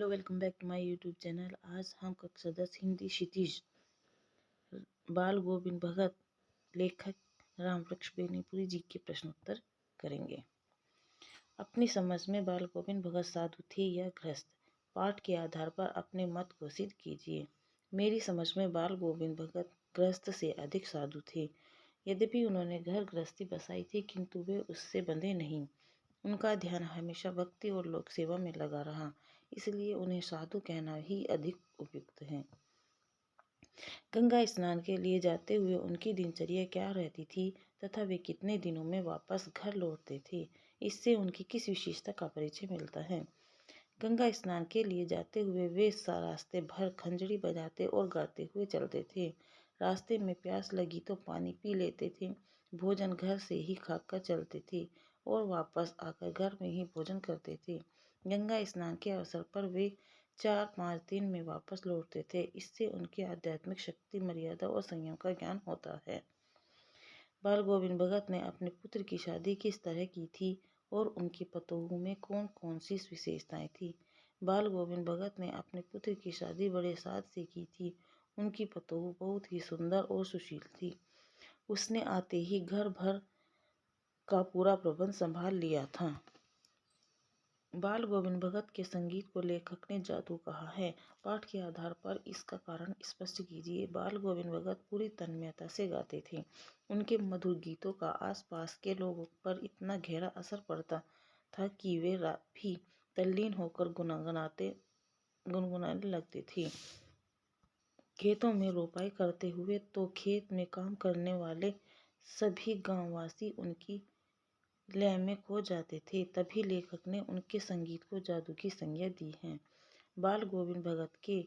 Hello, welcome back to my YouTube channel. आज हम कक्षा 10 हिंदी क्षितिज बाल गोविंद भगत लेखक रामवृक्ष बेनीपुरी जी के प्रश्नोत्तर करेंगे। अपनी समझ में बाल गोविंद भगत साधु थे या गृहस्थ? पाठ के आधार पर अपने मत घोषित कीजिए। मेरी समझ में बाल गोविंद भगत गृहस्थ से अधिक साधु थे। यद्यपि उन्होंने घर गृहस्थी बसाई थी, किंतु वे उससे बंधे नहीं। उनका ध्यान हमेशा भक्ति और लोक सेवा में लगा रहा, इसलिए उन्हें साधु कहना ही अधिक उपयुक्त है। गंगा स्नान के लिए जाते हुए उनकी दिनचर्या क्या रहती थी तथा वे कितने दिनों में वापस घर लौटते थे, इससे उनकी किस विशेषता का परिचय मिलता है। गंगा स्नान के लिए जाते हुए वे रास्ते भर खंजड़ी बजाते और गाते हुए चलते थे। रास्ते में प्यास लगी तो पानी पी लेते थे। भोजन घर से ही खाकर चलते थे और वापस आकर घर में ही भोजन करते थे। गंगा स्नान के अवसर पर वे 4-5 दिन में वापस लौटते थे। इससे उनकी आध्यात्मिक शक्ति, मर्यादा और संयम का ज्ञान होता है। बाल गोविंद भगत ने अपने पुत्र की शादी किस तरह की थी और उनकी पतोहू में कौन कौन सी विशेषताएं थी? बाल गोविंद भगत ने अपने पुत्र की शादी बड़े साध से की थी। उनकी पतोहू बहुत ही सुंदर और सुशील थी। उसने आते ही घर भर का पूरा प्रबंध संभाल लिया था। बाल गोविंद भगत के संगीत को लेखक ने जादू कहा है। पाठ के आधार पर इसका कारण स्पष्ट कीजिए। बाल गोविंद भगत पूरी तन्मयता से गाते थे। उनके मधुर गीतों का आसपास के लोगों पर इतना गहरा असर पड़ता था कि वे भी तल्लीन होकर गुनगुनाने लगते थे। खेतों में रोपाई करते हुए तो खेत में काम करने वाले सभी गांववासी उनकी लय में खो जाते थे। तभी लेखक ने उनके संगीत को जादू की संज्ञा दी है। बाल गोविंद भगत के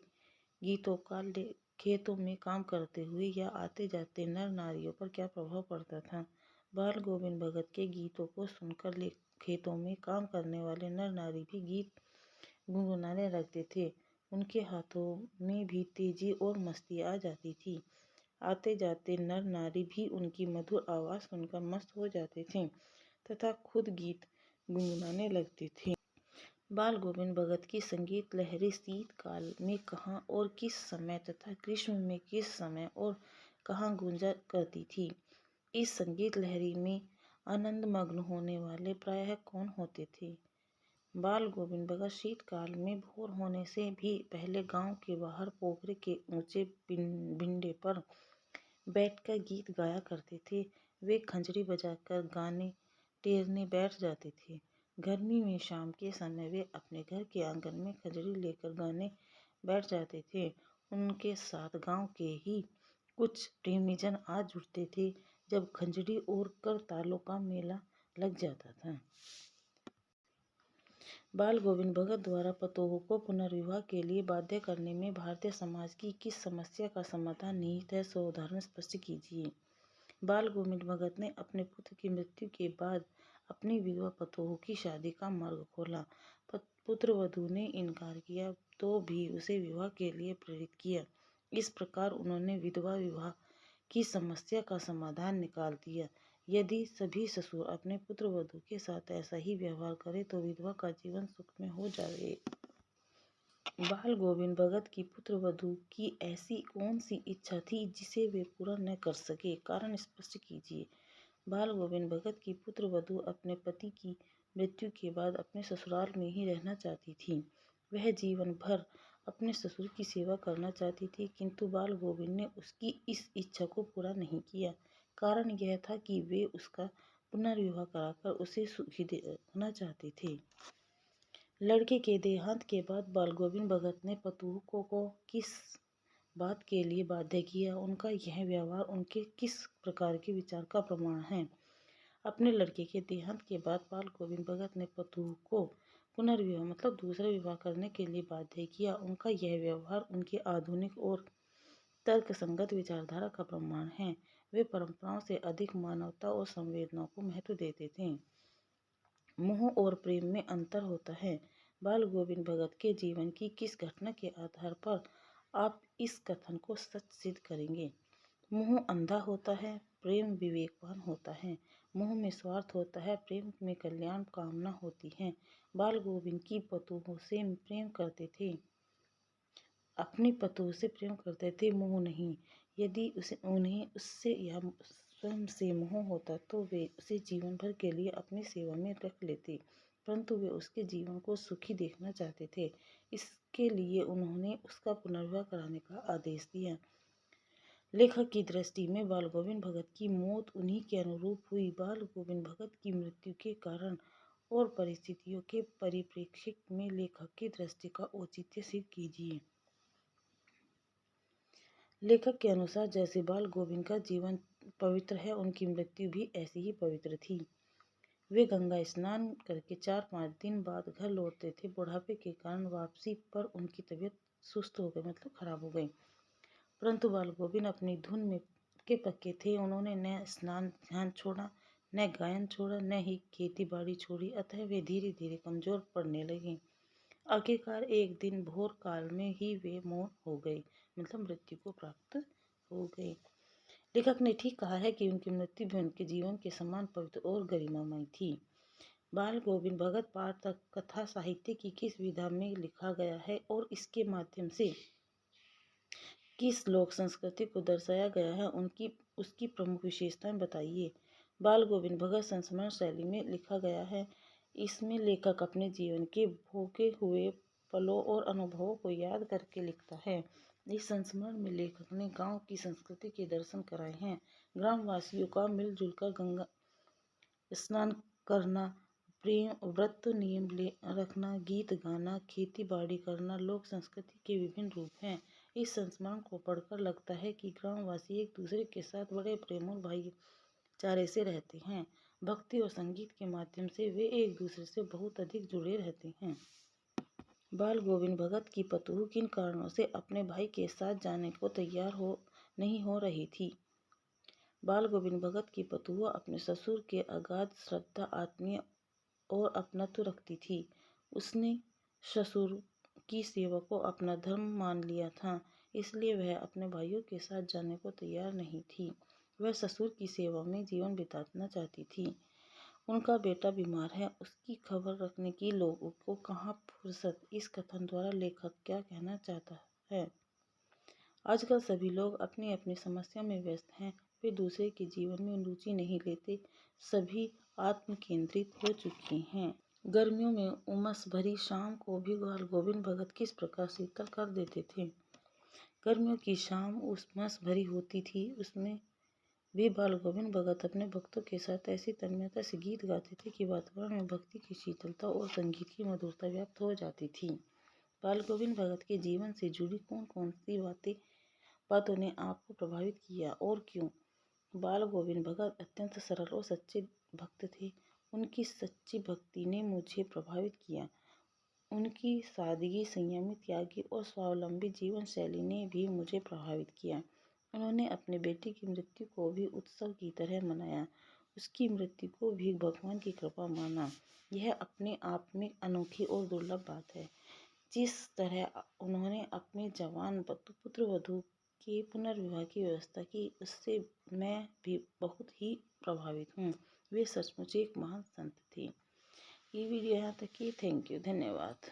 गीतों का खेतों में काम करते हुए या आते जाते नर नारियों पर क्या प्रभाव पड़ता था? बाल गोविंद भगत के गीतों को सुनकर खेतों में काम करने वाले नर नारी भी गीत गुनगुनाने लगते थे। उनके हाथों में भी तेजी और मस्ती आ जाती थी। आते जाते नर नारी भी उनकी मधुर आवाज़ सुनकर मस्त हो जाते थे तथा खुद गीत गुनगुनाने लगते थे। बाल गोविंद भगत की संगीत लहरी शीतकाल में कहाँ और किस समय तथा ग्रीष्म में किस समय और कहाँ गूंजा करती थी? इस संगीत लहरी में आनंद मग्न होने वाले प्रायः कौन होते थे? बाल गोविंद भगत शीतकाल में भोर होने से भी पहले गांव के बाहर पोखरे के ऊंचे बिंडे पर बैठकर गीत गाया करते थे। वे खंजरी बजाकर गाने टेरने बैठ जाते थे। गर्मी में शाम के समय वे अपने घर के आंगन में खंजरी लेकर गाने बैठ जाते थे। उनके साथ गांव के ही कुछ प्रेमीजन आ जुटते थे। जब खंजरी और करतालों का मेला लग जाता था। बाल गोविंद भगत द्वारा पतोहू को पुनर्विवाह के लिए बाध्य करने में भारतीय समाज की किस समस्या का समाधान निहित है? सो उदाहरण स्पष्ट कीजिए। बाल गोविंद भगत ने अपने पुत्र की मृत्यु के बाद अपनी विधवा पतोहू की शादी का मार्ग खोला। पुत्र वधू ने इनकार किया तो भी उसे विवाह के लिए प्रेरित किया। इस प्रकार उन्होंने विधवा विवाह की समस्या का समाधान निकाल दिया। यदि सभी ससुर अपने पुत्र वधू के साथ ऐसा ही व्यवहार करें तो विधवा का जीवन सुखमय हो जाए। बाल गोविंद भगत की पुत्र वधू की ऐसी कौन सी इच्छा थी जिसे वे पूरा न कर सके? कारण स्पष्ट कीजिए। बाल गोविंद भगत की पुत्र वधू अपने पति की मृत्यु के बाद अपने ससुराल में ही रहना चाहती थी। वह जीवन भर अपने ससुर की सेवा करना चाहती थी, किंतु बाल गोविंद ने उसकी इस इच्छा को पूरा नहीं किया। कारण यह था कि वे उसका पुनर्विवाह कराकर उसे सुखी देखना चाहते थे। लड़के के देहांत के बाद बाल गोविंद भगत ने पतोहू को किस बात के लिए बाध्य किया? उनका यह व्यवहार उनके किस प्रकार के विचार का प्रमाण है? अपने लड़के के देहांत के बाद बाल गोविंद भगत ने पतोहू को पुनर्विवाह मतलब दूसरा विवाह करने के लिए बाध्य किया। उनका यह व्यवहार उनके आधुनिक और तर्कसंगत विचारधारा का प्रमाण है। वे परंपराओं से अधिक मानवता और संवेदनाओं को महत्व देते थे। मोह और प्रेम में अंतर होता है। बाल गोविंद भगत के जीवन की किस घटना के आधार पर आप इस कथन को सच सिद्ध करेंगे? मोह अंधा होता है, प्रेम विवेकवान होता है। मोह में स्वार्थ होता है, प्रेम में कल्याण कामना होती है। बाल गोविंद की पतोह से प्रेम करते थे, अपनी पतोह से प्रेम करते थे, मोह नहीं। यदि उन्हें उससे या स्वयं से मोह होता तो वे उसे जीवन भर के लिए अपनी सेवा में रख लेते, परंतु वे उसके जीवन को सुखी देखना चाहते थे। इसके लिए उन्होंने उसका पुनर्विवाह कराने का आदेश दिया। लेखक की दृष्टि में बाल गोविंद भगत की मौत उन्हीं के अनुरूप हुई। बाल गोविंद भगत की मृत्यु के कारण और परिस्थितियों के परिप्रेक्ष्य में लेखक की दृष्टि का औचित्य सिद्ध कीजिए। लेखक के अनुसार जैसे बाल गोविंद का जीवन पवित्र है, उनकी मृत्यु भी ऐसी ही पवित्र थी। वे गंगा स्नान करके 4-5 दिन बाद घर लौटते थे। बुढ़ापे के कारण वापसी पर उनकी तबीयत सुस्त हो गई, मतलब खराब हो गई, परंतु बाल गोविंद अपनी धुन में के पक्के थे। उन्होंने न स्नान ध्यान छोड़ा, न गायन छोड़ा, न ही खेती बाड़ी छोड़ी, अतः वे धीरे धीरे कमजोर पड़ने लगे। आखिरकार एक दिन भोर काल में ही वे मौन हो गए, मतलब मृत्यु को प्राप्त हो गए। लेखक ने ठीक कहा है कि उनकी मृत्यु भी उनके जीवन के समान पवित्र और गरिमामयी थी। बाल गोविंद भगत पाठ कथा साहित्य की किस विधा में लिखा गया है और इसके माध्यम से किस लोक संस्कृति को दर्शाया गया है, उसकी प्रमुख विशेषताएं बताइए। बाल गोविंद भगत संस्मरण शैली में लिखा गया है। इसमें लेखक अपने जीवन के भोगे हुए पलों और अनुभवों को याद करके लिखता है। इस संस्मरण में लेखक ने गांव की संस्कृति के दर्शन कराए हैं। ग्रामवासियों का मिलजुल कर गंगा स्नान करना, प्रेम व्रत नियम रखना, गीत गाना, खेती बाड़ी करना लोक संस्कृति के विभिन्न रूप हैं। इस संस्मरण को पढ़कर लगता है कि ग्रामवासी एक दूसरे के साथ बड़े प्रेम और भाईचारे से रहते हैं। भक्ति और संगीत के माध्यम से वे एक दूसरे से बहुत अधिक जुड़े रहते हैं। बाल गोविंद भगत की पतोह किन कारणों से अपने भाई के साथ जाने को तैयार नहीं हो रही थी। बाल गोविंद भगत की पतोह अपने ससुर के अगाध श्रद्धा, आत्मीय और अपनत्व रखती थी। उसने ससुर की सेवा को अपना धर्म मान लिया था, इसलिए वह अपने भाइयों के साथ जाने को तैयार नहीं थी। वह ससुर की सेवा में जीवन बिताना चाहती थी। उनका बेटा बीमार है, उसकी खबर रखने की लोगों को कहाँ फुर्सत। इस कथन द्वारा लेखक क्या कहना चाहता है? आजकल सभी लोग अपनी अपनी समस्या में व्यस्त हैं। वे दूसरे के जीवन में रुचि नहीं लेते, सभी आत्म केंद्रित हो चुके हैं। गर्मियों में उमस भरी शाम को भी बाल गोविंद भगत किस प्रकार शीतल कर देते थे। गर्मियों की शाम उमस भरी होती थी, उसमें भी बाल गोविंद भगत अपने भक्तों के साथ ऐसी तन्मयता से गीत गाते थे कि वातावरण में भक्ति की शीतलता और संगीत की मधुरता व्याप्त हो जाती थी। बाल गोविंद भगत के जीवन से जुड़ी कौन कौन सी बातों ने आपको प्रभावित किया और क्यों? बाल गोविंद भगत अत्यंत सरल और सच्चे भक्त थे। उनकी सच्ची भक्ति ने मुझे प्रभावित किया। उनकी सादगी, संयमी, त्यागी और स्वावलंबी जीवन शैली ने भी मुझे प्रभावित किया। उन्होंने अपने बेटे की मृत्यु को भी उत्सव की तरह मनाया, उसकी मृत्यु को भी भगवान की कृपा माना। यह अपने आप में अनोखी और दुर्लभ बात है। जिस तरह उन्होंने अपने जवान पुत्र वधू के पुनर्विवाह की व्यवस्था की, उससे मैं भी बहुत ही प्रभावित हूँ। वे सचमुच एक महान संत थे। ये वीडियो यहाँ तक ही। थैंक यू, धन्यवाद।